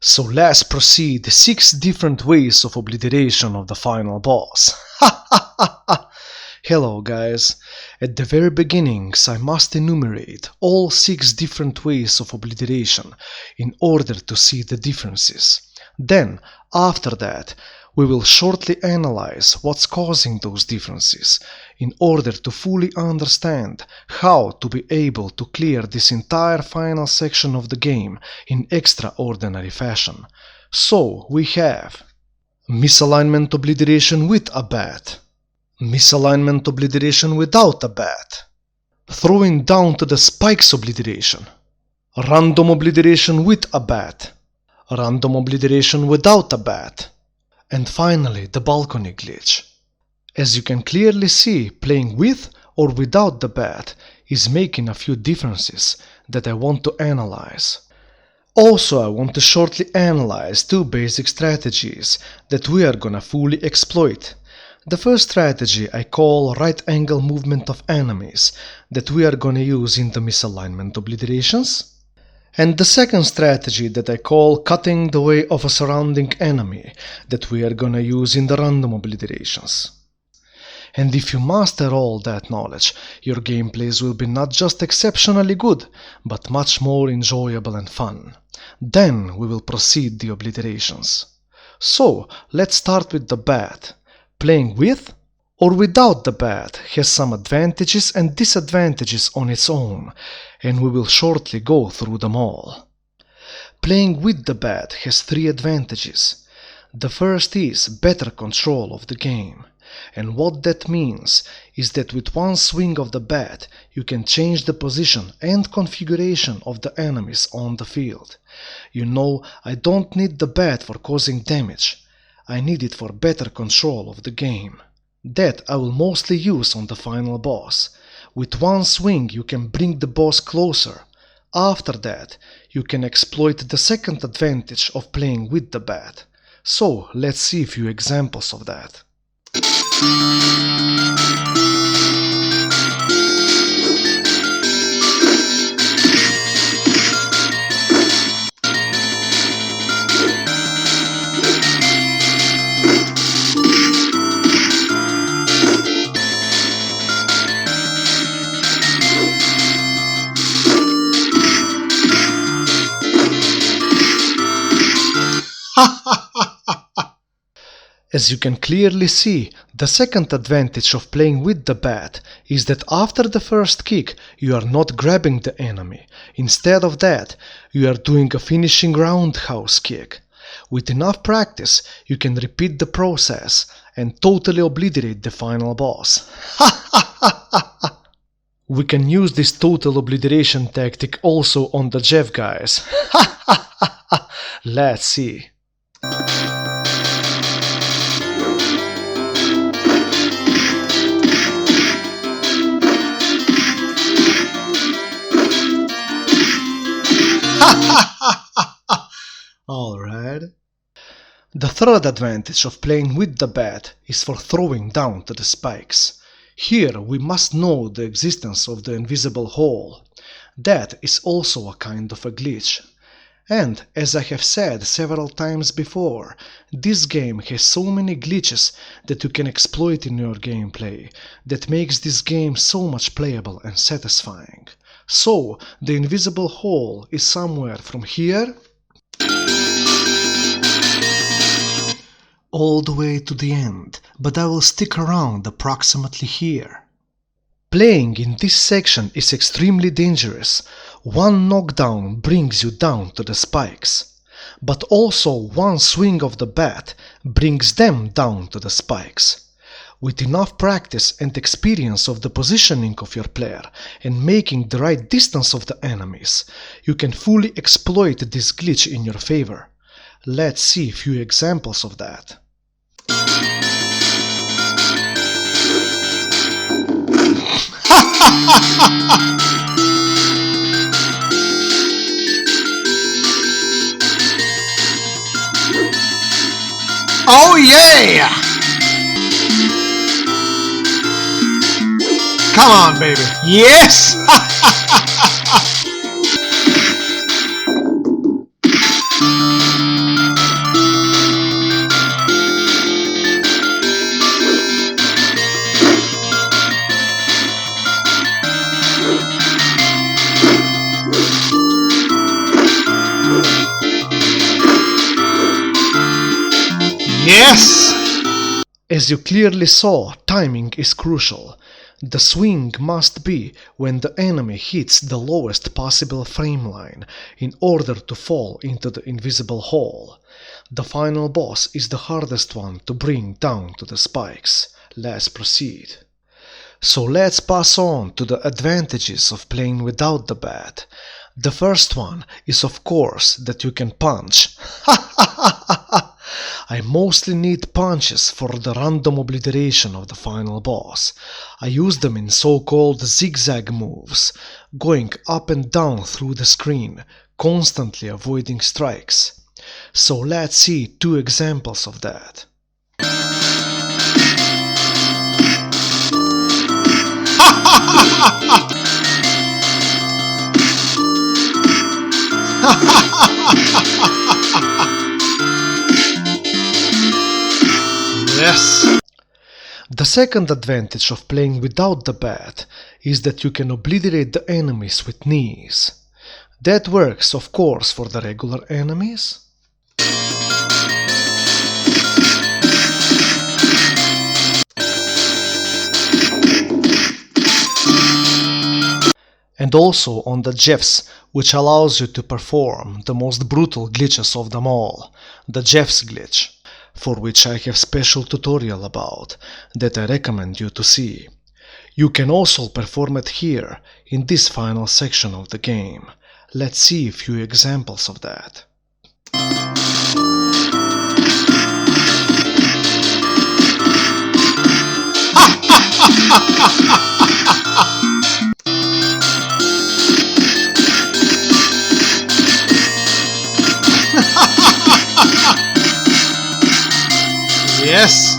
So let's proceed 6 different ways of obliteration of the final boss. Hello guys, at the very beginnings I must enumerate all 6 different ways of obliteration in order to see the differences. Then, after that, we will shortly analyze what's causing those differences in order to fully understand how to be able to clear this entire final section of the game in extraordinary fashion. So we have Misalignment Obliteration with a bat, Misalignment Obliteration without a bat, Throwing down to the Spikes Obliteration, Random Obliteration with a bat, Random Obliteration without a bat, and finally the balcony glitch. As you can clearly see, playing with or without the bat is making a few differences that I want to analyze. Also, I want to shortly analyze 2 basic strategies that we are gonna fully exploit. The first strategy I call right angle movement of enemies that we are gonna use in the misalignment obliterations. And the second strategy that I call cutting the way of a surrounding enemy that we are gonna use in the random obliterations. And if you master all that knowledge, your gameplays will be not just exceptionally good, but much more enjoyable and fun. Then we will proceed the obliterations. So, let's start with the bat. Playing with or without the bat has some advantages and disadvantages on its own, and we will shortly go through them all. Playing with the bat has 3 advantages. The first is better control of the game. And what that means is that with one swing of the bat you can change the position and configuration of the enemies on the field. You know, I don't need the bat for causing damage. I need it for better control of the game. That I will mostly use on the final boss. With one swing you can bring the boss closer. After that, you can exploit the second advantage of playing with the bat. So, let's see a few examples of that. As you can clearly see, the second advantage of playing with the bat is that after the first kick you are not grabbing the enemy. Instead of that, you are doing a finishing roundhouse kick. With enough practice, you can repeat the process and totally obliterate the final boss. We can use this total obliteration tactic also on the Jeff guys. Let's see. Alright. The third advantage of playing with the bat is for throwing down to the spikes. Here we must know the existence of the invisible hole. That is also a kind of a glitch. And, as I have said several times before, this game has so many glitches that you can exploit in your gameplay that makes this game so much playable and satisfying. So, the invisible hole is somewhere from here all the way to the end, but I will stick around approximately here. Playing in this section is extremely dangerous. One knockdown brings you down to the spikes, but also one swing of the bat brings them down to the spikes. With enough practice and experience of the positioning of your player and making the right distance of the enemies, you can fully exploit this glitch in your favor. Let's see a few examples of that. Oh yeah! Come on, baby. Yes! Yes! As you clearly saw, timing is crucial. The swing must be when the enemy hits the lowest possible frame line in order to fall into the invisible hole. The final boss is the hardest one to bring down to the spikes. Let's proceed. So let's pass on to the advantages of playing without the bat. The first one is of course that you can punch. I mostly need punches for the random obliteration of the final boss. I use them in so-called zigzag moves, going up and down through the screen, constantly avoiding strikes. So let's see 2 examples of that. Yes! The second advantage of playing without the bat is that you can obliterate the enemies with knees. That works of course for the regular enemies, and also on the Jeffs, which allows you to perform the most brutal glitches of them all, the Jeffs glitch, for which I have special tutorial about that I recommend you to see. You can also perform it here in this final section of the game. Let's see a few examples of that. Yes!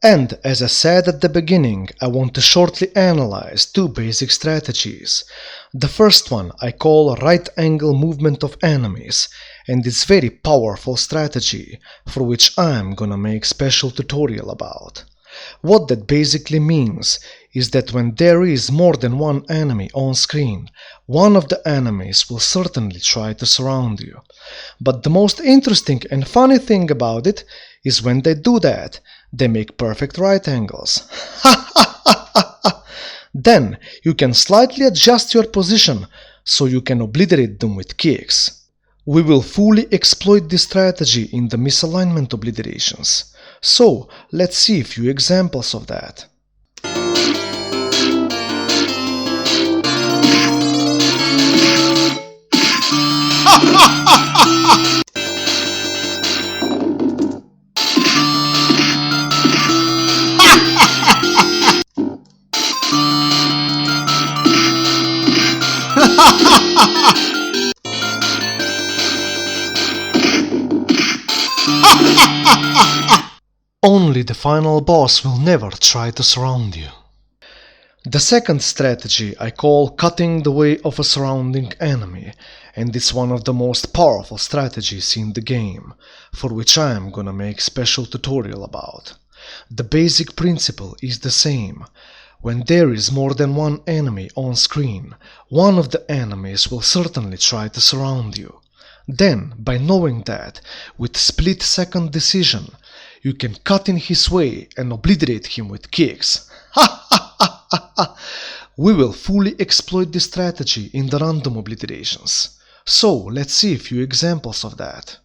And as I said at the beginning, I want to shortly analyze 2 basic strategies. The first one I call right angle movement of enemies, and it's very powerful strategy for which I'm gonna make special tutorial about. What that basically means is that when there is more than one enemy on screen, one of the enemies will certainly try to surround you. But the most interesting and funny thing about it is when they do that, they make perfect right angles. Then you can slightly adjust your position so you can obliterate them with kicks. We will fully exploit this strategy in the misalignment obliterations. So let's see a few examples of that. Only the final boss will never try to surround you. The second strategy I call cutting the way of a surrounding enemy, and it's one of the most powerful strategies in the game, for which I am gonna make special tutorial about. The basic principle is the same. When there is more than one enemy on screen, one of the enemies will certainly try to surround you. Then, by knowing that, with split-second decision, you can cut in his way and obliterate him with kicks. We will fully exploit this strategy in the random obliterations. So let's see a few examples of that.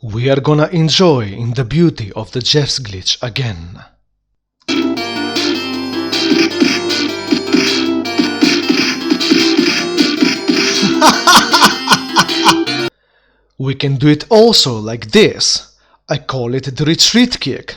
We are gonna enjoy in the beauty of the Jeff's glitch again. We can do it also like this. I call it the retreat kick.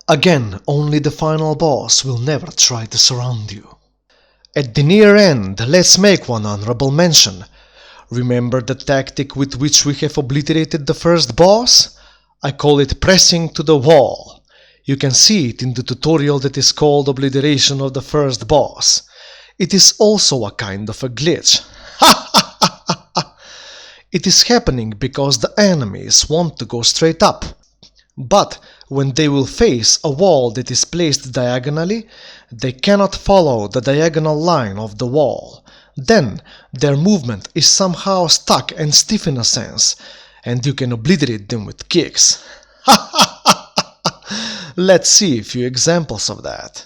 Again, only the final boss will never try to surround you. At the near end, let's make one honorable mention. Remember the tactic with which we have obliterated the first boss? I call it pressing to the wall. You can see it in the tutorial that is called Obliteration of the First Boss. It is also a kind of a glitch. It is happening because the enemies want to go straight up. But when they will face a wall that is placed diagonally, they cannot follow the diagonal line of the wall. Then their movement is somehow stuck and stiff in a sense, and you can obliterate them with kicks. Let's see a few examples of that.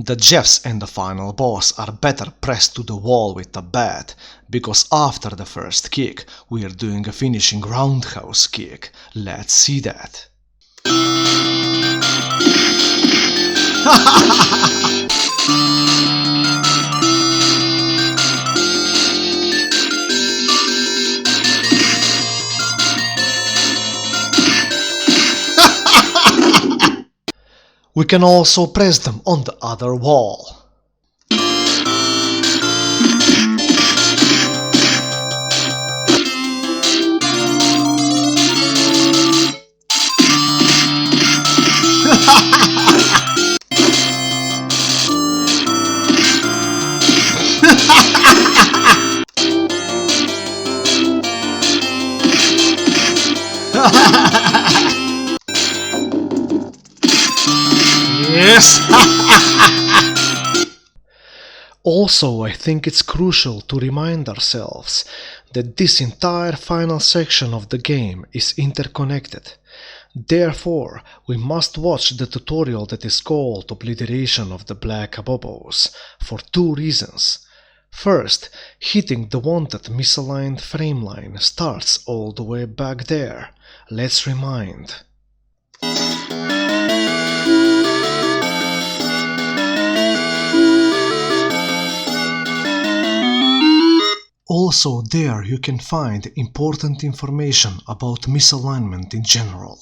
The Jeffs and the final boss are better pressed to the wall with a bat, because after the first kick we are doing a finishing roundhouse kick. Let's see that. We can also press them on the other wall. Yes! Also, I think it's crucial to remind ourselves that this entire final section of the game is interconnected. Therefore, we must watch the tutorial that is called Obliteration of the Black Abobos for two reasons. First, hitting the wanted misaligned frame line starts all the way back there. Let's rewind. Also there you can find important information about misalignment in general.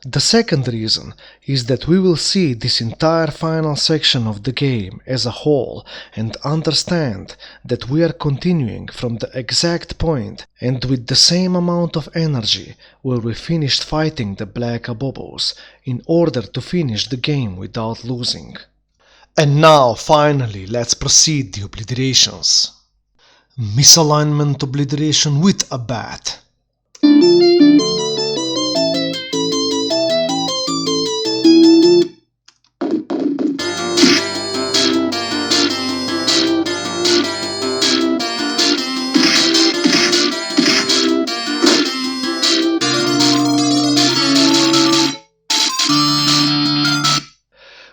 The second reason is that we will see this entire final section of the game as a whole and understand that we are continuing from the exact point and with the same amount of energy where we finished fighting the Black Abobos in order to finish the game without losing. And now finally let's proceed the obliterations. Misalignment obliteration with a bat.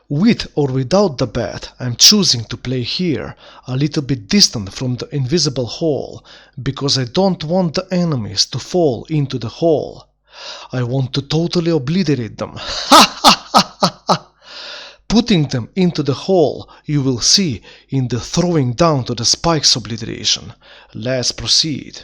With or without the bat, I'm choosing to play here, a little bit distant from the invisible hole, because I don't want the enemies to fall into the hole. I want to totally obliterate them. Putting them into the hole you will see in the throwing down to the Spikes Obliteration. Let's proceed.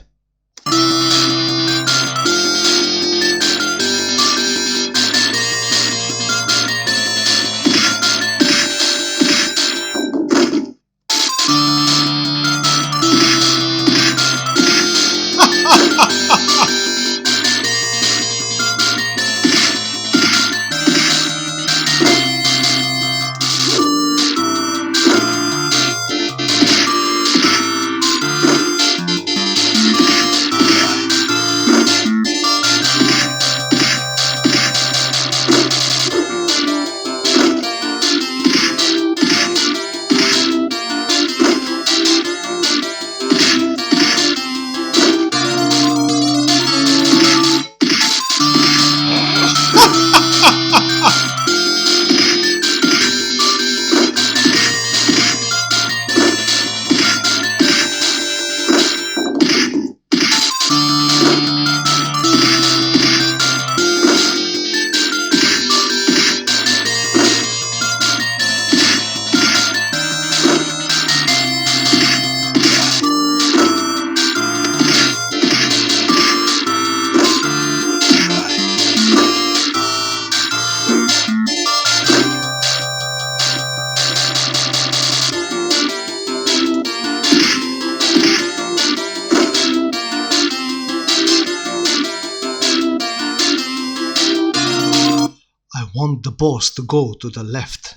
I want the boss to go to the left.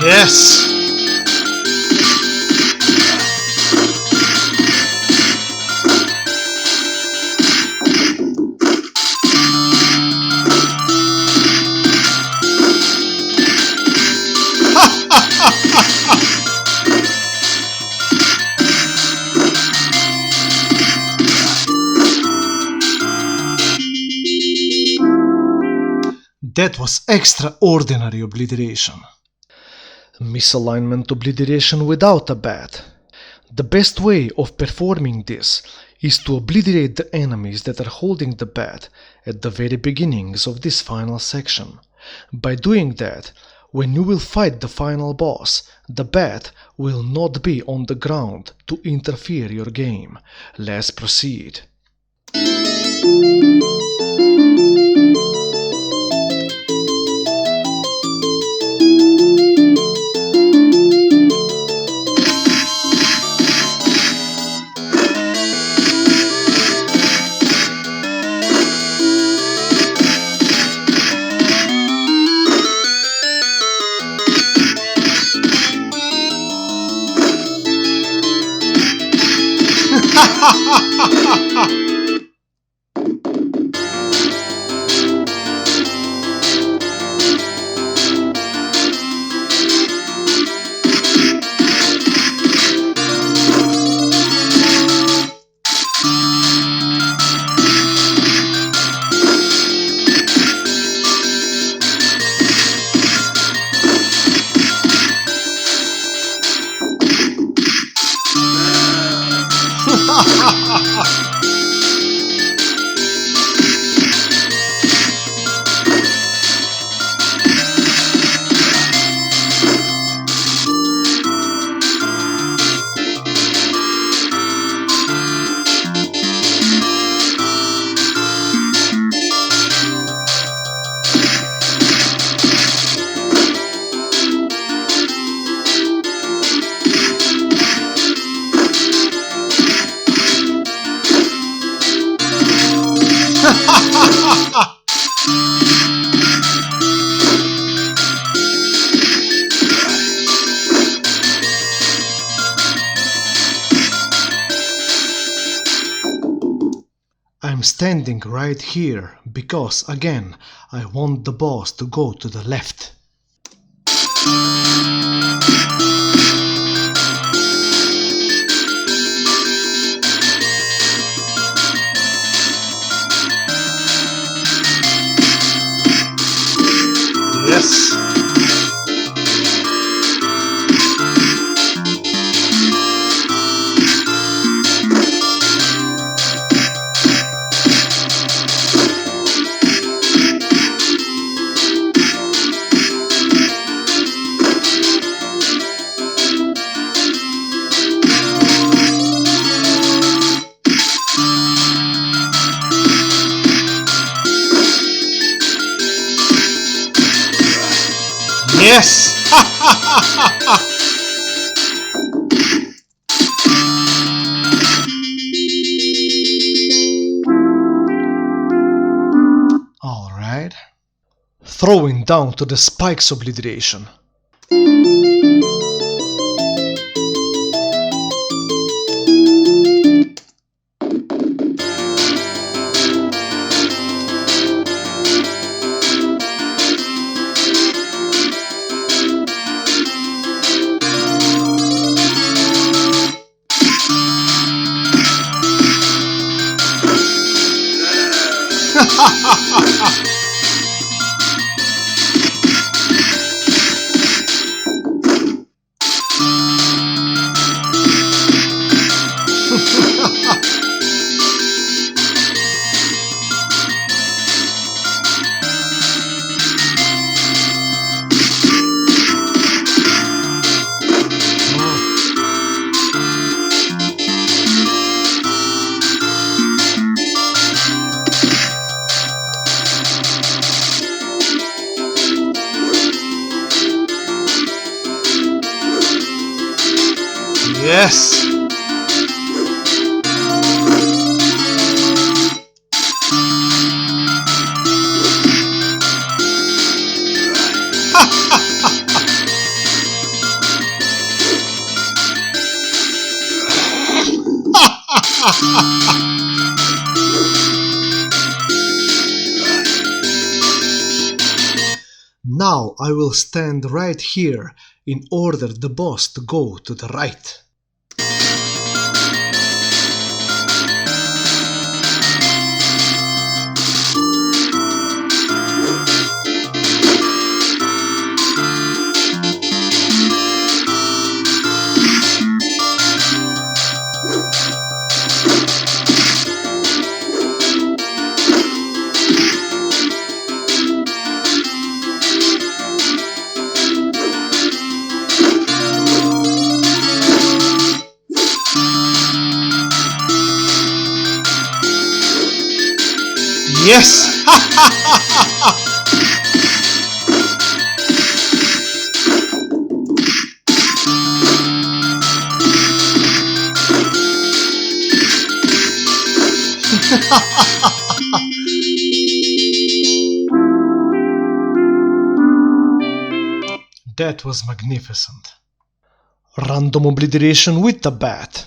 Yes! That was extraordinary obliteration. Misalignment obliteration without a bat. The best way of performing this is to obliterate the enemies that are holding the bat at the very beginnings of this final section. By doing that, when you will fight the final boss, the bat will not be on the ground to interfere your game. Let's proceed. I'm standing right here because, again, I want the boss to go to the left. Yes! Yes! Alright. Throwing down to the Spikes Obliteration. Yes! Now I will stand right here in order the boss to go to the right. Yes! That was magnificent. Random obliteration with the bat.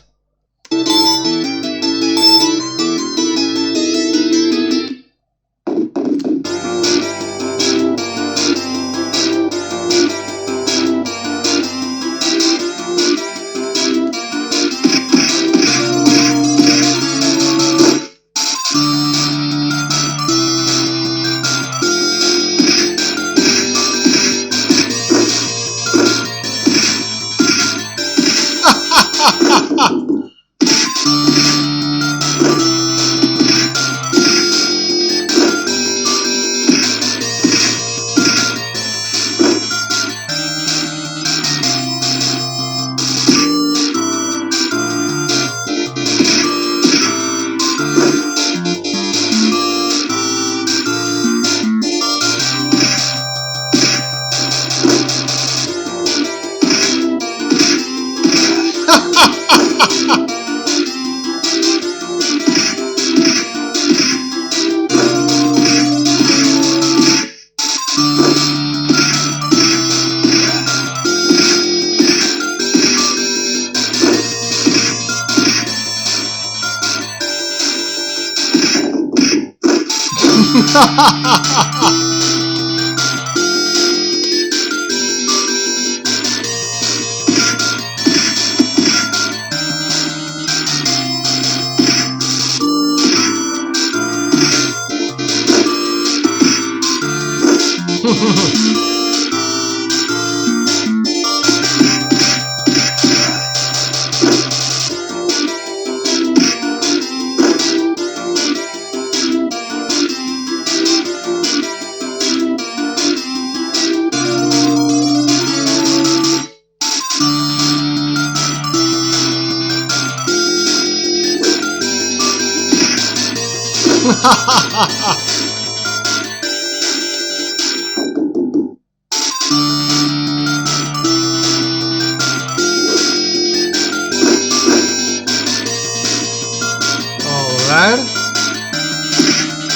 Alright.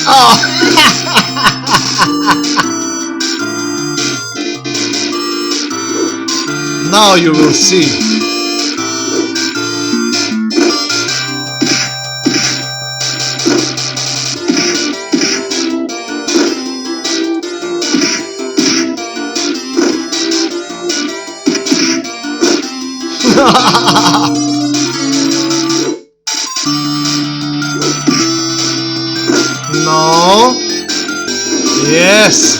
Oh! Now you will see. No. Yes!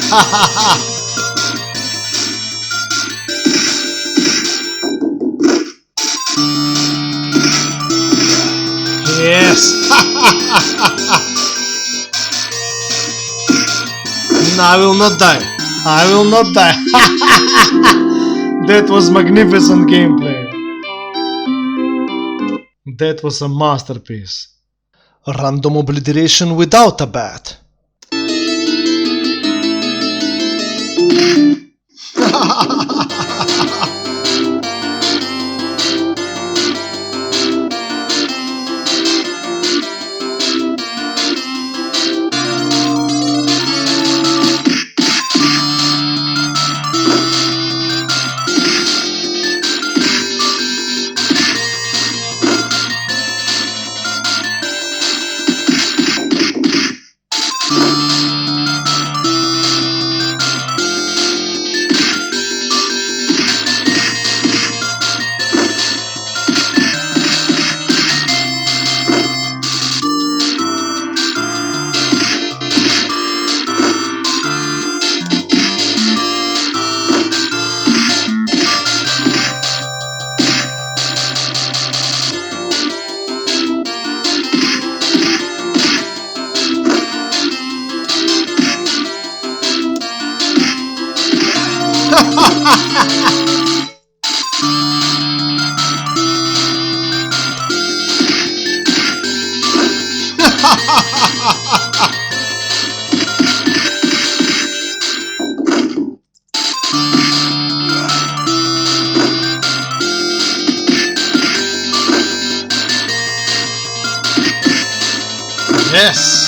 Yes! No, I will not die. I will not die. That was magnificent gameplay. That was a masterpiece. Random obliteration without a bat. Yes!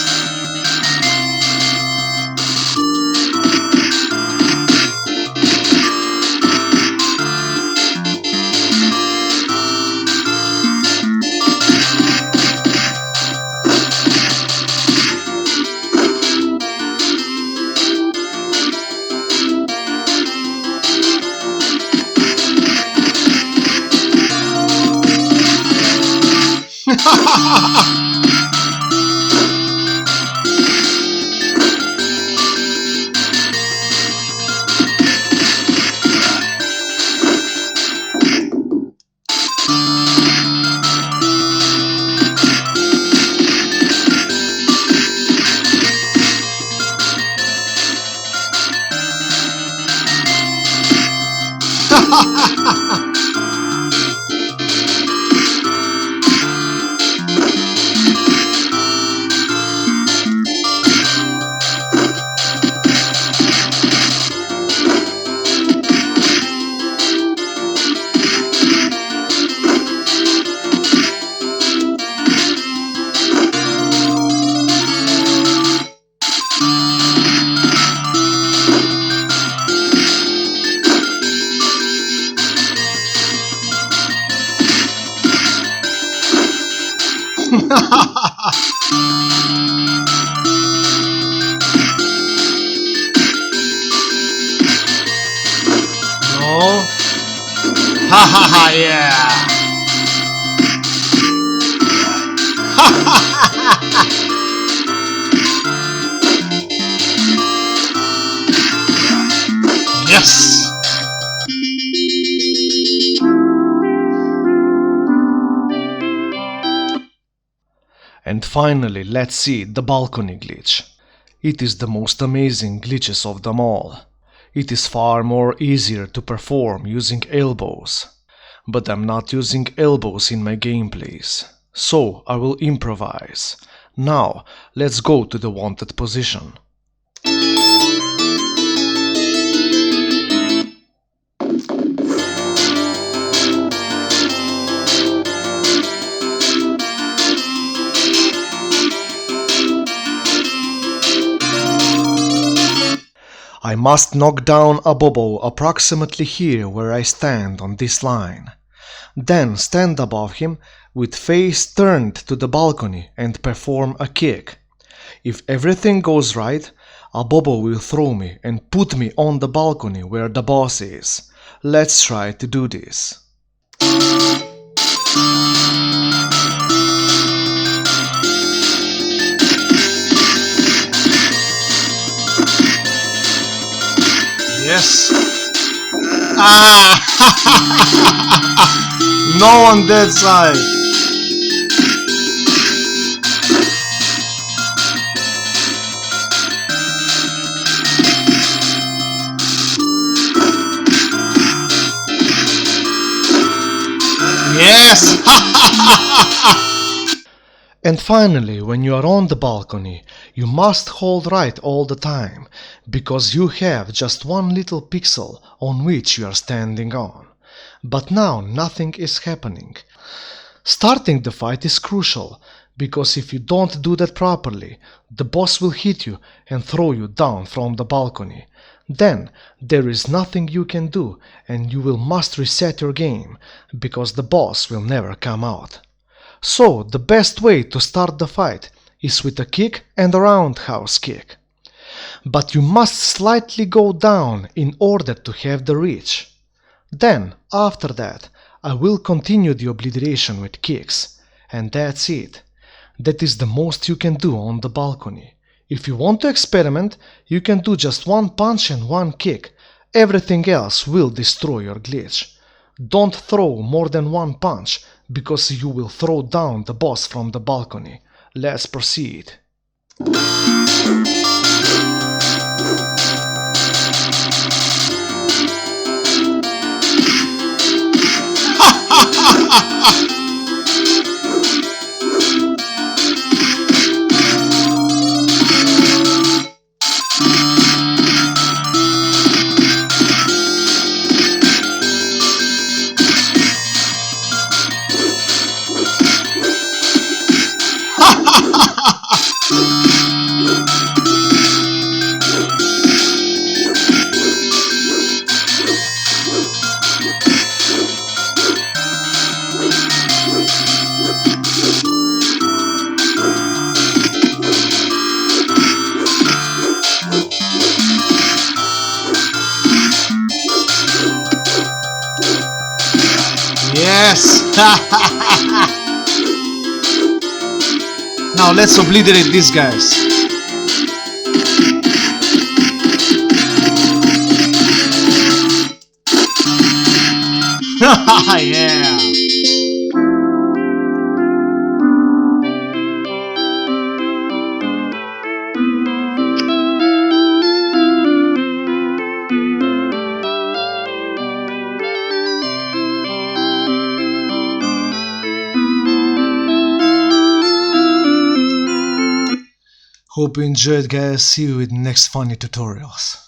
No. Ha ha ha, yeah. Yes. And finally, let's see the balcony glitch. It is the most amazing glitches of them all. It is far more easier to perform using elbows. But I'm not using elbows in my gameplays, so I will improvise. Now, let's go to the wanted position. I must knock down a Bobo approximately here where I stand on this line. Then stand above him with face turned to the balcony and perform a kick. If everything goes right, a Bobo will throw me and put me on the balcony where the boss is. Let's try to do this. No on that side. Yes! And finally, when you are on the balcony, you must hold right all the time, because you have just one little pixel on which you are standing on. But now nothing is happening. Starting the fight is crucial, because if you don't do that properly, the boss will hit you and throw you down from the balcony. Then there is nothing you can do, and you will must reset your game, because the boss will never come out. So the best way to start the fight is with a kick and a roundhouse kick. But you must slightly go down in order to have the reach. Then, after that, I will continue the obliteration with kicks. And that's it. That is the most you can do on the balcony. If you want to experiment, you can do just one punch and one kick. Everything else will destroy your glitch. Don't throw more than one punch, because you will throw down the boss from the balcony. Let's proceed. Yes! Now let's obliterate these guys. Yeah! Hope you enjoyed, guys. See you in next funny tutorials.